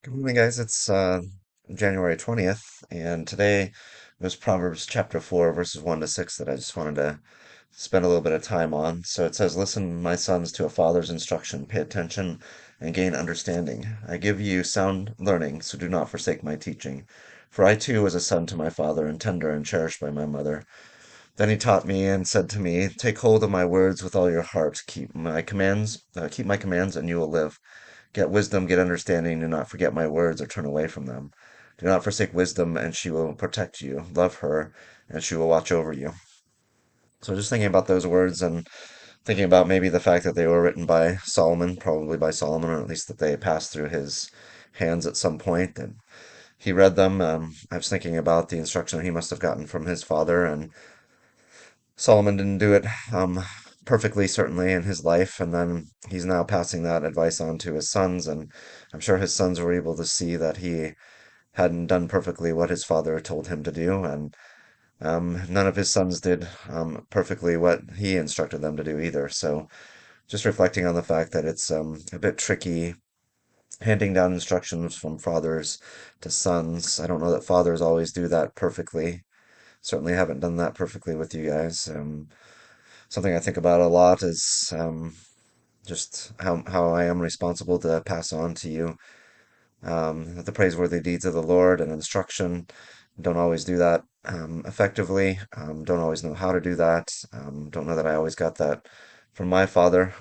Good morning, guys. It's January 20th, and today was Proverbs chapter 4, verses 1 to 6 that I just wanted to spend a little bit of time on. So it says, "Listen, my sons, to a father's instruction, pay attention and gain understanding. I give you sound learning, so do not forsake my teaching. For I too was a son to my father, and tender and cherished by my mother. Then he taught me and said to me, take hold of my words with all your heart, keep my commands, and you will live. Get wisdom, get understanding. Do not forget my words or turn away from them. Do not forsake wisdom, and she will protect you. Love her, and she will watch over you." So just thinking about those words and thinking about maybe the fact that they were written by Solomon, probably by Solomon, or at least that they passed through his hands at some point, and he read them. I was thinking about the instruction he must have gotten from his father, and Solomon didn't do it perfectly, certainly, in his life, and then he's now passing that advice on to his sons, and I'm sure his sons were able to see that he hadn't done perfectly what his father told him to do, and none of his sons did perfectly what he instructed them to do either. So just reflecting on the fact that it's a bit tricky handing down instructions from fathers to sons. I don't know that fathers always do that perfectly. Certainly haven't done that perfectly with you guys. Something I think about a lot is just how I am responsible to pass on to you the praiseworthy deeds of the Lord and instruction. Don't always do that effectively. Don't always know how to do that. Don't know that I always got that from my father.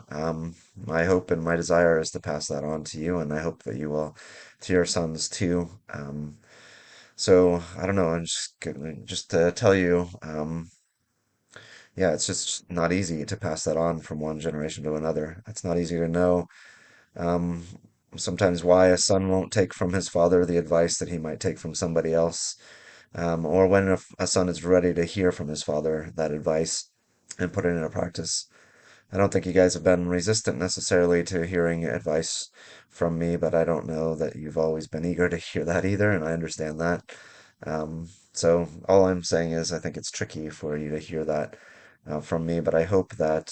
My hope and my desire is to pass that on to you, and I hope that you will to your sons too. So I don't know. I'm just to tell you. Yeah, it's just not easy to pass that on from one generation to another. It's not easy to know um, sometimes why a son won't take from his father the advice that he might take from somebody else, or when a son is ready to hear from his father that advice and put it into practice. I don't think you guys have been resistant necessarily to hearing advice from me, but I don't know that you've always been eager to hear that either, and I understand that. So all I'm saying is I think it's tricky for you to hear that from me, but I hope that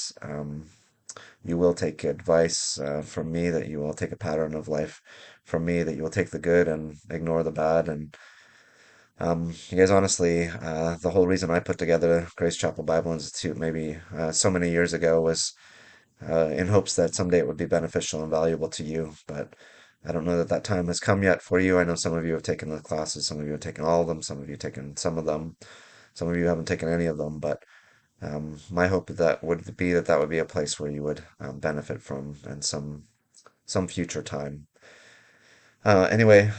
you will take advice from me, that you will take a pattern of life from me, that you will take the good and ignore the bad. And you guys, honestly, the whole reason I put together Grace Chapel Bible Institute maybe so many years ago was in hopes that someday it would be beneficial and valuable to you. But I don't know that that time has come yet for you. I know some of you have taken the classes, some of you have taken all of them, some of you have taken some of them, some of you haven't taken any of them. But my hope that would be that that would be a place where you would benefit from in some future time. Anyway,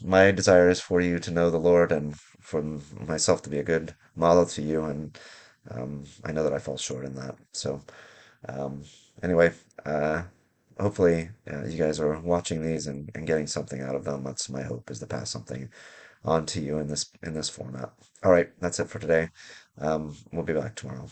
my desire is for you to know the Lord and for myself to be a good model to you, and I know that I fall short in that. So um, anyway, uh, hopefully you guys are watching these and getting something out of them. That's my hope, is to pass something on to you in this format. All right, that's it for today. We'll be back tomorrow.